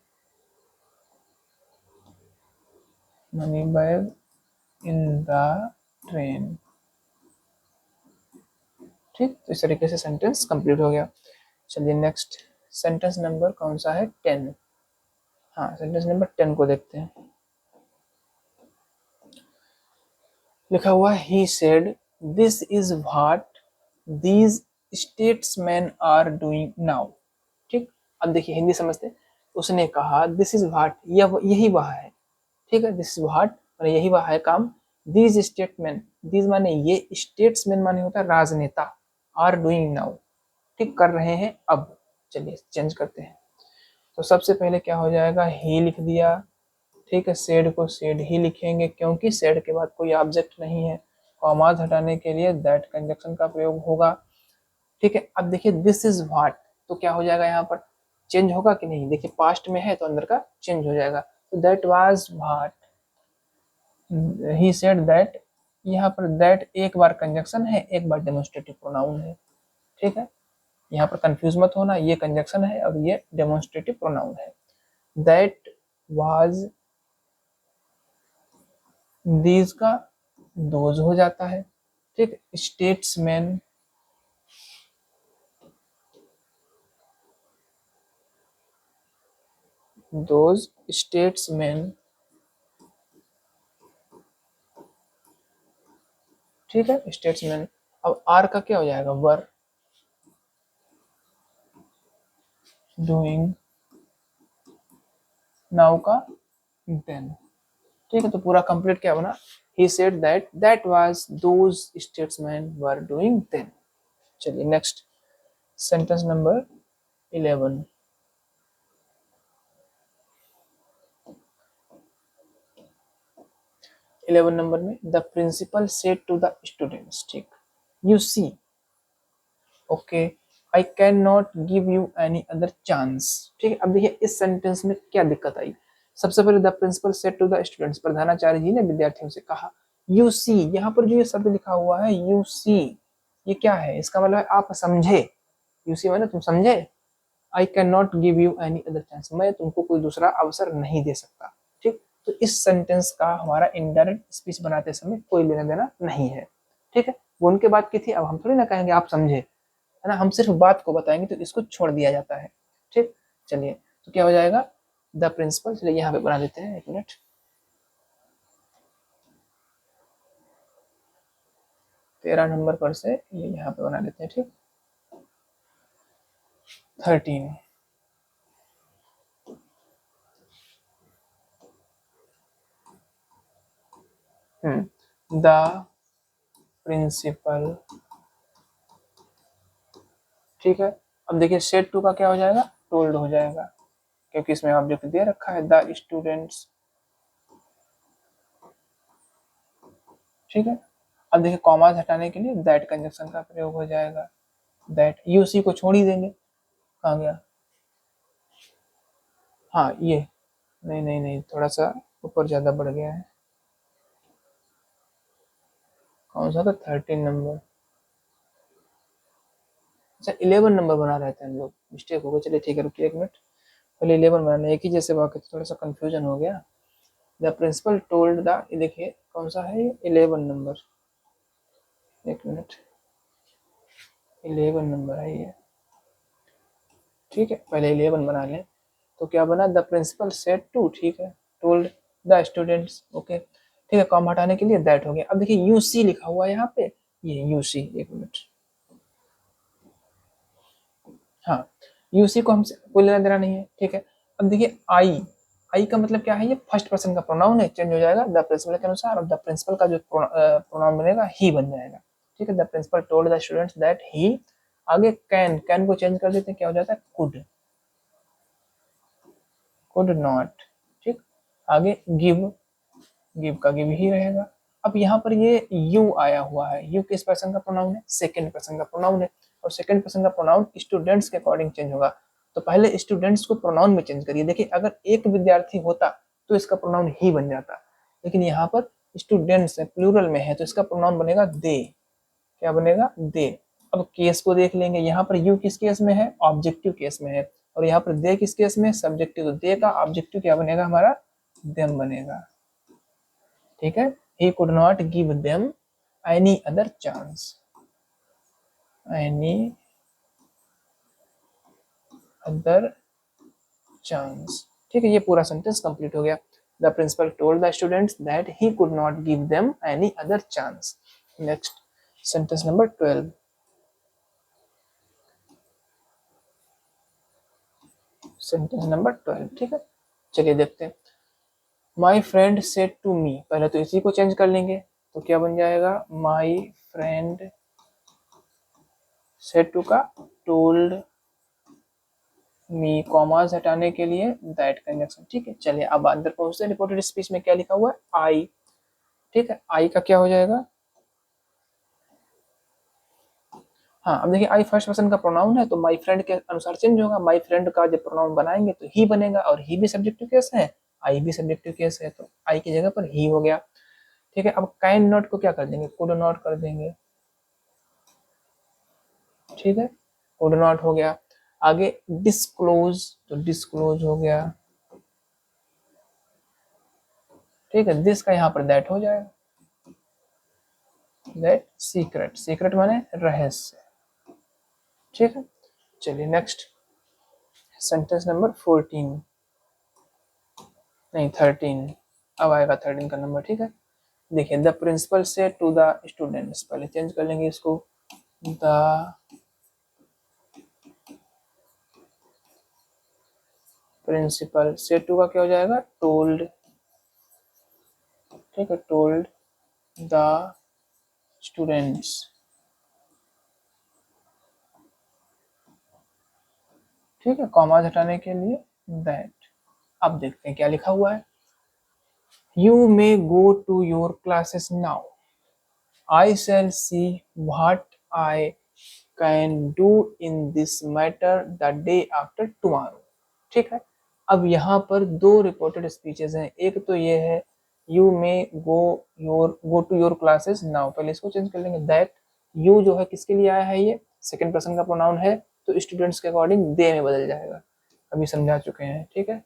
money bag in the train. ठीक, तो इस तरीके से सेंटेंस कंप्लीट हो गया। चलिए नेक्स्ट, सेंटेंस नंबर कौन सा है, 10। हाँ, सेंटेंस नंबर 10 को देखते हैं। लिखा हुआ he said this is what these statesman are doing now. ठीक, अब देखिए हिंदी समझते, उसने कहा दिस इज व्हाट, यही वह है। ठीक है, दिस इज व्हाट माने यही वह है काम, दीज स्टेटमैन, दीज माने ये, स्टेट्समैन माने होता है राजनेता, आर डूइंग नाउ, ठीक कर रहे हैं अब। चलिए चेंज करते हैं, तो सबसे पहले क्या हो जाएगा, ही लिख दिया। ठीक है, सेड को सेड ही लिखेंगे क्योंकि सेड के बाद कोई ऑब्जेक्ट नहीं है। कॉमाज हटाने के लिए दैट कंजक्शन का प्रयोग होगा। ठीक है, अब देखिए दिस इज व्हाट, तो क्या हो जाएगा यहाँ पर, चेंज होगा कि नहीं, देखिए पास्ट में है तो अंदर का चेंज हो जाएगा, तो that was what he said that. यहाँ पर दैट एक बार कंजक्शन है, एक बार डेमोन्स्ट्रेटिव प्रोनाउन है। ठीक है, यहाँ पर कंफ्यूज मत होना, ये कंजक्शन है और ये डेमोन्स्ट्रेटिव प्रोनाउन है। दैट वाज, दीज का दोज हो जाता है। ठीक, स्टेट्समैन, दोज स्टेट्समैन। ठीक है, स्टेट्समैन। अब आर का क्या हो जाएगा, वर डूइंग, नाउ का देन। ठीक है, तो पूरा कंप्लीट क्या बना, he said that was those statesmen were doing then। चलिए नेक्स्ट, सेंटेंस नंबर 11। 11 नंबर में the principal said to the students. ठीक, you see, okay, I can not give you any other chance. ठीक है, अब देखिए इस सेंटेंस में क्या दिक्कत आई। सबसे पहले the principal said to the students, प्रधानाचार्य जी ने विद्यार्थियों से कहा। यू सी, यहाँ पर जो ये शब्द लिखा हुआ है यू सी, ये क्या है, इसका मतलब है आप समझे। यू सी मतलब तुम समझे, आई can not give you any other chance, मैं तुमको कोई दूसरा अवसर नहीं दे सकता। ठीक, तो इस सेंटेंस का हमारा इनडायरेक्ट स्पीच बनाते समय कोई लेना देना नहीं है। ठीक है, वो उनके बात की थी, अब हम थोड़ी ना कहेंगे आप समझे, है ना, हम सिर्फ बात को बताएंगे तो इसको छोड़ दिया जाता है। ठीक, चलिए तो क्या हो जाएगा, द प्रिंसिपल, चलिए यहाँ पे बना देते हैं, एक मिनट, 13 नंबर पर से ये यहाँ पे बना देते हैं। ठीक, 13। The principal. ठीक है, अब देखिए सेट टू का क्या हो जाएगा, टोल्ड हो जाएगा क्योंकि इसमें ऑब्जेक्ट दे रखा है द स्टूडेंट्स। ठीक है, अब देखिए कॉमास हटाने के लिए दैट कंजक्शन का प्रयोग हो जाएगा। दैट, यूसी को छोड़ ही देंगे, कहाँ गया, हाँ ये, नहीं नहीं नहीं, थोड़ा सा ऊपर ज्यादा बढ़ गया है, कौन सा था, 13 नंबर। अच्छा 11 नंबर बना रहे थे हम लोग, मिस्टेक हो गया। चलिए ठीक है, रुकिए 1 मिनट, पहले 11 बनाना, एक ही जैसे वाक्य थोड़ा सा कंफ्यूजन हो गया। द प्रिंसिपल टोल्ड द, ये देखिए कौन सा है ये, 11 नंबर, 1 मिनट, 11 नंबर है ये, ठीक है। पहले 11 बना लें, तो क्या बना, द प्रिंसिपल सेड टू, ठीक है, टोल्ड द स्टूडेंट्स, ओके ठीक है। कॉमा हटाने के लिए दैट हो गया। अब देखिए यूसी लिखा हुआ है यहाँ पे, ये यूसी, 1 मिनट, हाँ यूसी को हमसे कोई लेना देना नहीं है, ठीक है। अब देखिए आई, आई का मतलब क्या है, ये फर्स्ट पर्सन का प्रोनाउन है, चेंज हो जाएगा द प्रिंसिपल के अनुसार, और द प्रिंसिपल का जो प्रोनाउन बनेगा ही बन जाएगा, ठीक है। The principal told the students that he, आगे कैन, कैन को चेंज कर देते हैं, क्या हो जाता है कुड, कुड नॉट, ठीक। आगे गिव, गिव का गिव ही रहेगा। अब यहाँ पर ये यू आया हुआ है, यू किस पर्सन का प्रोनाउन है, सेकंड पर्सन का प्रोनाउन है, और सेकंड पर्सन का प्रोनाउन स्टूडेंट्स के अकॉर्डिंग चेंज होगा। तो पहले स्टूडेंट्स को प्रोनाउन में चेंज करिए। देखिए अगर एक विद्यार्थी होता तो इसका प्रोनाउन ही बन जाता, लेकिन यहाँ पर स्टूडेंट्स है, प्लूरल में है, तो इसका प्रोनाउन बनेगा दे, क्या बनेगा दे। अब केस को देख लेंगे, यहाँ पर यू किस केस में है, ऑब्जेक्टिव केस में है, और यहाँ पर दे किस केस में, सब्जेक्टिव, तो दे का ऑब्जेक्टिव क्या बनेगा हमारा, देम बनेगा, ठीक है। he could not give them any other chance, any other chance, ठीक है। ये पूरा सेंटेंस कंप्लीट हो गया। The principal told the students that he could not give them any other chance. Next sentence number 12, sentence number 12, ठीक है। चलिए देखते हैं। My friend said to me, पहले तो इसी को चेंज कर लेंगे, तो क्या बन जाएगा, माई फ्रेंड सेड टू का टोल्ड मी, कॉमास हटाने के लिए दैट कंजक्शन, ठीक है। चलिए अब अंदर पहुंचते हैं। रिपोर्टेड स्पीच में क्या लिखा हुआ है, आई, ठीक है। आई का क्या हो जाएगा, हाँ अब देखिए आई फर्स्ट पर्सन का प्रोनाउन है, तो माई फ्रेंड के अनुसार चेंज होगा। माई फ्रेंड का जब प्रोनाउन बनाएंगे तो ही बनेगा, और ही भी सब्जेक्टिव केस है, आई भी सब्जेक्टिव केस है, तो आई की जगह पर ही हो गया, ठीक है। अब काइंड नॉट को क्या कर देंगे, कुड नॉट कर देंगे, ठीक है, कुड नॉट हो गया। आगे डिस्क्लोज, तो डिस्क्लोज हो गया, ठीक है। दिस का यहाँ पर दैट हो जाएगा, दैट सीक्रेट, सीक्रेट माने रहस्य, ठीक है। चलिए नेक्स्ट सेंटेंस नंबर 14, नहीं 13, अब आएगा 13 का नंबर, ठीक है। देखिए द प्रिंसिपल से टू द स्टूडेंट्स, पहले चेंज कर लेंगे इसको, द प्रिंसिपल से टू का क्या हो जाएगा, टोल्ड, ठीक है, टोल्ड द स्टूडेंट्स, ठीक है, कॉमास हटाने के लिए दैट। अब देखते हैं क्या लिखा हुआ है, you may go to your classes now, I shall see what I can do in this matter the day after tomorrow, ठीक है। अब यहाँ पर दो रिपोर्टेड स्पीचेस हैं, एक तो ये है you may go to your classes now, पहले इसको चेंज कर लेंगे, दैट यू जो है किसके लिए आया है, ये सेकंड पर्सन का प्रोनाउन है, तो स्टूडेंट्स के अकॉर्डिंग दे में बदल जाएगा, अभी समझा चुके हैं, ठीक है।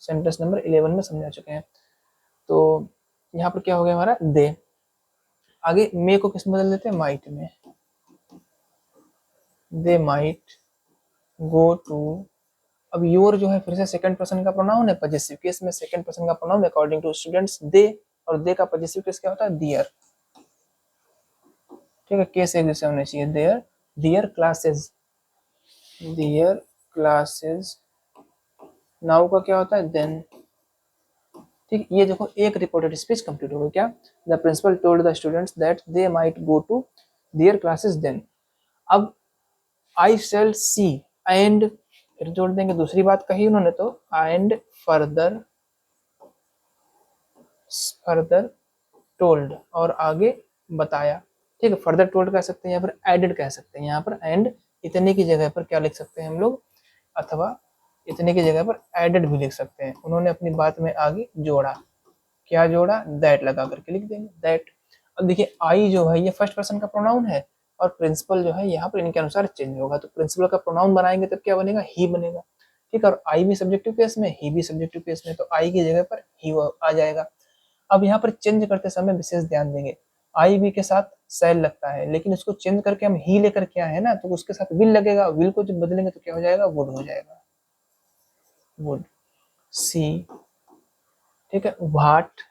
सेंटेंस नंबर 11 में समझा चुके हैं। तो यहाँ पर क्या हो गया हमारा, दे। आगे मे को किस में बदल देते हैं, माइट में, दे माइट गो टू। अब योर जो है फिर से सेकंड पर्सन का प्रोनाउन है, पॉजिटिव केस में सेकंड पर्सन का pronoun according to students they, और दे का पॉजिटिव केस क्या होता है, दियर, ठीक है। केस एक जैसे होने चाहिए, their, their classes, their classes. Now का क्या होता है, देन, ठीक। ये देखो एक रिपोर्टेड स्पीच कंप्लीट हो गई, क्या, the principal told the students that they might go to their classes then. अब आई शैल सी, एंड फिर जोड़ देंगे, दूसरी बात कही उन्होंने तो, एंड फर्दर, फर्दर टोल्ड, और आगे बताया, ठीक है। फर्दर टोल्ड कह सकते हैं, यहाँ पर एडेड कह सकते हैं, यहाँ पर एंड इतने की जगह पर क्या लिख सकते हैं हम लोग, अथवा इतने की जगह पर एडेड भी लिख सकते हैं। उन्होंने अपनी बात में आगे जोड़ा, क्या जोड़ा, दैट लगा करके लिख देंगे, दैट। अब देखिए आई जो है ये फर्स्ट पर्सन का प्रोनाउन है, और प्रिंसिपल जो है यहाँ पर इनके अनुसार चेंज होगा। तो प्रिंसिपल का प्रोनाउन बनाएंगे तब क्या बनेगा, ही बनेगा। ठीक है, और आई भी सब्जेक्टिव केस में, ही भी सब्जेक्टिव केस में, तो आई की जगह पर ही आ जाएगा। अब यहाँ पर चेंज करते समय विशेष ध्यान देंगे, आई भी के साथ सेल लगता है, लेकिन उसको चेंज करके हम ही लेकर के आए हैं ना, तो उसके साथ विल लगेगा। विल को जब बदलेंगे तो क्या हो जाएगा, वुड हो जाएगा, वुड। सी, ठीक है, व्हाट।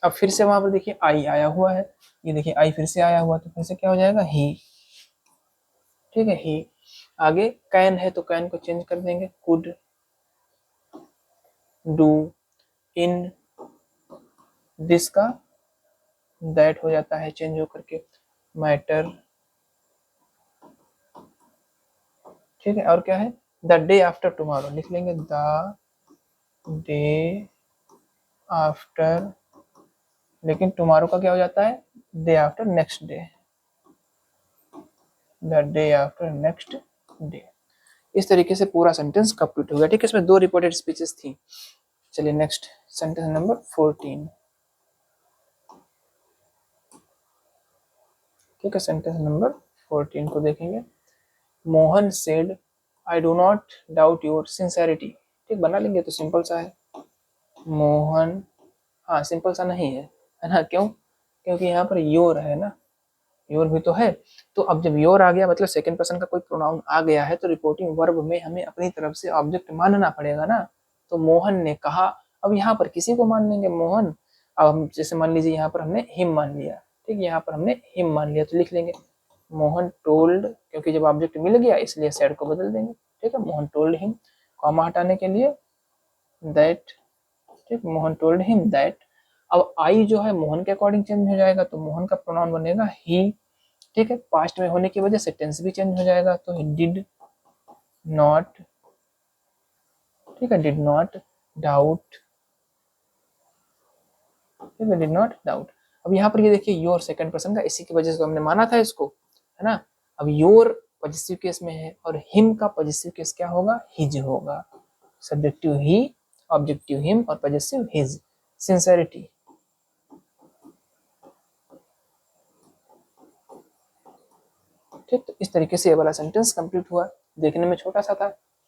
अब फिर से वहां पर देखिए आई आया हुआ है, ये देखिए आई फिर से आया हुआ, तो फिर से क्या हो जाएगा, ही। ठीक है, ही। आगे कैन है तो कैन को चेंज कर देंगे, कुड, डू, इन, दिस का दैट हो जाता है चेंज होकर के, मैटर। ठीक है, और क्या है, द डे आफ्टर टुमारो लिख लेंगे, द डे आफ्टर, लेकिन टुमारो का क्या हो जाता है, day after next day, the day after next day. इस तरीके से पूरा सेंटेंस कंप्लीट हो गया। ठीक है, इसमें 2 रिपोर्टेड स्पीचेस थी। चलिए नेक्स्ट सेंटेंस नंबर 14। ठीक है, सेंटेंस नंबर 14 को देखेंगे। Mohan said I do not doubt your sincerity. ठीक, बना लेंगे तो सिंपल सा है, मोहन, हाँ सिंपल सा नहीं है ना, क्यों, क्योंकि यहाँ पर योर है ना, योर भी तो है। तो अब जब योर आ गया मतलब सेकंड पर्सन का कोई प्रोनाउन आ गया है, तो रिपोर्टिंग वर्ब में हमें अपनी तरफ से ऑब्जेक्ट मानना पड़ेगा ना। तो मोहन ने कहा, अब यहाँ पर किसी को मान लेंगे, मोहन। अब हम जैसे मान लीजिए यहाँ पर हमने हिम मान लिया, ठीक, यहाँ पर हमने हिम मान लिया, तो लिख लेंगे मोहन टोल्ड, क्योंकि जब ऑब्जेक्ट मिल गया इसलिए सेड को बदल देंगे। ठीक है, मोहन टोल्ड हिम, कॉमा हटाने के लिए दैट। ठीक, मोहन टोल्ड हिम दैट। अब आई जो है मोहन के अकॉर्डिंग चेंज हो जाएगा, तो मोहन का प्रोनाउन बनेगा ही। ठीक है, पास्ट में होने की वजह से टेंस भी चेंज हो जाएगा, तो डिड नॉट, ठीक है, डिड नॉट डाउट, ठीक है, डिड नॉट डाउट। अब यहाँ पर ये देखिए योर सेकंड पर्सन का, इसी की वजह से तो हमने माना था इसको, है ना। अब योर पॉजिटिव केस में है और हिम का पॉजिटिव केस क्या होगा, हिज होगा। सब्जेक्टिव ही, ऑब्जेक्टिव हिम और पॉजिटिव हिज। सिंसेरिटी, ठीक, तो इस तरीके से ये वाला सेंटेंस कंप्लीट हुआ। देखने में छोटा सा था,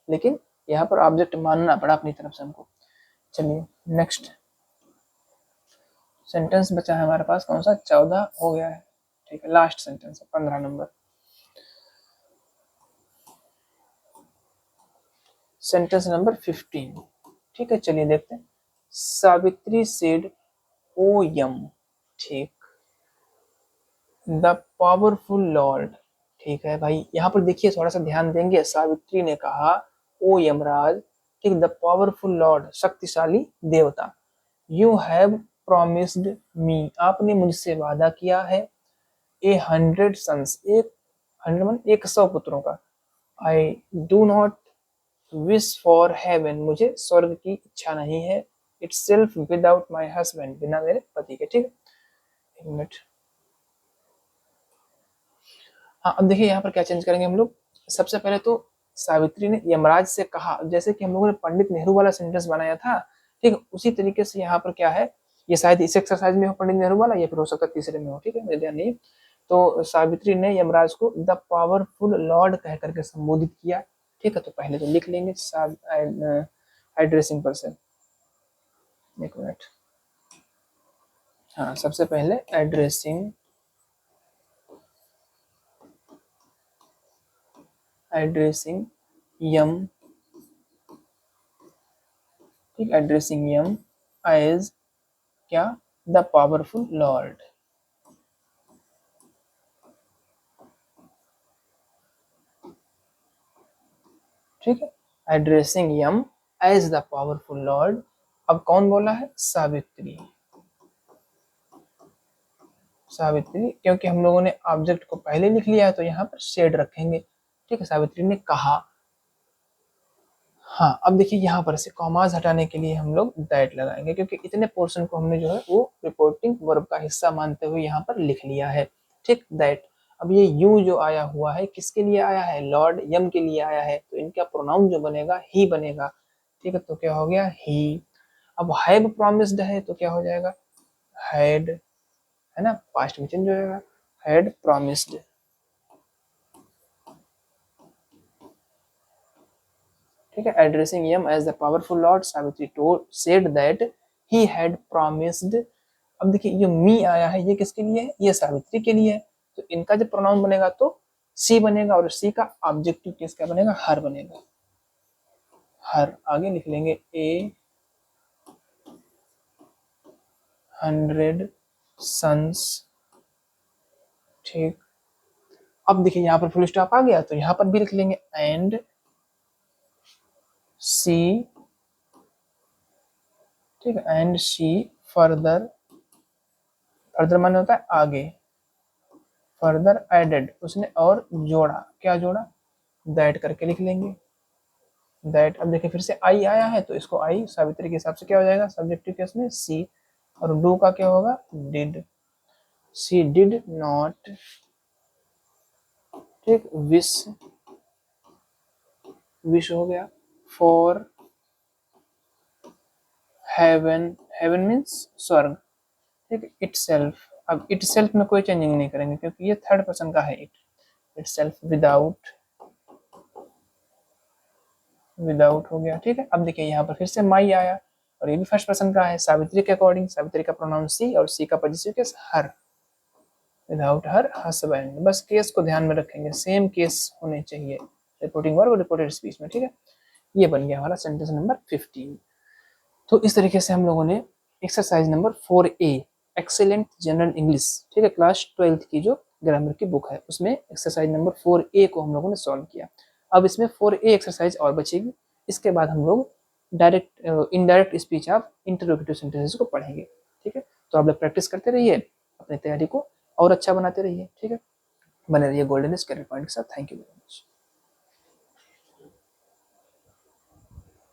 लेकिन यहाँ पर ऑब्जेक्ट मानना पड़ा अपनी तरफ से हमको। चलिए नेक्स्ट सेंटेंस बचा है हमारे पास, कौन सा, 14 हो गया है। ठीक है, लास्ट सेंटेंस है 15 नंबर। Sentence number 15। ठीक है, चलिए देखते हैं। सावित्री सेड ओ यम, ठीक, द पावरफुल लॉर्ड। ठीक है भाई, यहाँ पर देखिए थोड़ा सा ध्यान देंगे, सावित्री ने कहा ओ यमराज, ठीक, द पावरफुल लॉर्ड, शक्तिशाली देवता, यू हैव प्रॉमिस्ड मी, आपने मुझसे वादा किया है, 100 सन्स, 100 पुत्रों का, आई do not wish for heaven, मुझे स्वर्ग की इच्छा नहीं है, it's self without my husband, बिना मेरे पति के। ठीक, एक मिनट, हाँ अब देखिए यहाँ पर क्या चेंज करेंगे हम लोग। सबसे पहले तो सावित्री ने यमराज से कहा, जैसे कि हम लोगों ने पंडित नेहरू वाला सेंटेंस बनाया था, ठीक, उसी तरीके से यहाँ पर क्या है, ये शायद इस एक्सरसाइज में हो पंडित नेहरू वाला, या फिर हो सकता है तीसरे में हो, ठीक है, मेरे ध्यान नहीं। तो सावित्री ने यमराज को द पावरफुल लॉर्ड कह करके संबोधित किया। ठीक है, तो पहले तो लिख लेंगे एड्रेसिंग पर्सन, एक मिनट, हाँ सबसे पहले एड्रेसिंग, एड्रेसिंग यम, ठीक, एड्रेसिंग यम एज क्या, द पावरफुल लॉर्ड। ठीक है, addressing Yama as the powerful lord. अब कौन बोला है, सावित्री, सावित्री, क्योंकि हम लोगों ने ऑब्जेक्ट को पहले लिख लिया है तो यहाँ पर शेड रखेंगे। ठीक है, सावित्री ने कहा। हाँ अब देखिए यहाँ पर से कॉमाज हटाने के लिए हम लोग दैट लगाएंगे, क्योंकि इतने पोर्शन को हमने जो है वो रिपोर्टिंग वर्ब का हिस्सा मानते हुए यहाँ पर लिख लिया है। ठीक, दैट। अब ये यू जो आया हुआ है किसके लिए आया है, लॉर्ड यम के लिए आया है, तो इनका प्रोनाउन जो बनेगा ही बनेगा। ठीक है, तो क्या हो गया, ही। अब हैव प्रॉमिस्ड है तो क्या हो जाएगा, हैड, है है ना, पास्ट में चेंज हो जाएगा, हैड प्रॉमिस्ड। ठीक है, addressing Yama as the powerful lord, Savitri told said that he had promised. अब देखिए ये मी आया है, ये किसके लिए है, ये सावित्री के लिए है, तो इनका जब प्रोनाउन बनेगा तो सी बनेगा, और सी का ऑब्जेक्टिव केस क्या बनेगा, हर बनेगा, हर। आगे लिख लेंगे ए 100 सन्स। ठीक, अब देखिए यहाँ पर फुल स्टॉप आ गया, तो यहाँ पर भी लिख लेंगे एंड सी। ठीक है, एंड सी फर्दर, फर्दर माने होता है आगे, फर्दर एडेड उसने और जोड़ा, क्या जोड़ा, दैट करके लिख लेंगे, दैट। अब देखिए फिर से आई आया है, तो इसको आई सावित्री के हिसाब से क्या हो जाएगा, सब्जेक्टिव केस में सी, और डू का क्या होगा, डिड। सी डिड नॉट, ठीक, विश, विश हो गया, फॉर हेवन, हेवन मीन्स स्वर्ग, ठीक, इटसेल्फ। अब इटसेल्फ में कोई चेंजिंग नहीं करेंगे क्योंकि ये थर्ड पर्सन का है, इटसेल्फ, विदाउट, विदाउट हो गया। ठीक है, अब देखिए यहाँ पर फिर से माई आया, और ये भी फर्स्ट पर्सन का है, सावित्री के अकॉर्डिंग, सावित्री का प्रोनाउन सी, और सी का पॉजिटिव केस हर, विदाउट हर हस्बैंड। बस केस को ध्यान में रखेंगे, सेम केस होने चाहिए रिपोर्टिंग वर्ब और रिपोर्टेड स्पीच में। ठीक है, ये बन गया हमारा सेंटेंस नंबर 15। तो इस तरीके से हम लोगों ने exercise number 4A excellent general English, ठीक है, क्लास 12th की जो ग्रामर की बुक है उसमें एक्सरसाइज नंबर 4A को हम लोगों ने सॉल्व किया। अब इसमें 4A एक्सरसाइज और बचेगी, इसके बाद हम लोग direct indirect speech of interrogative sentences को पढ़ेंगे। ठीक है, तो आप लोग प्रैक्टिस करते रहिए, अपनी तैयारी को और अच्छा बनाते रहिए। ठीक है, बने रहिए गोल्डन स्केल पॉइंट के साथ। Thank you very much.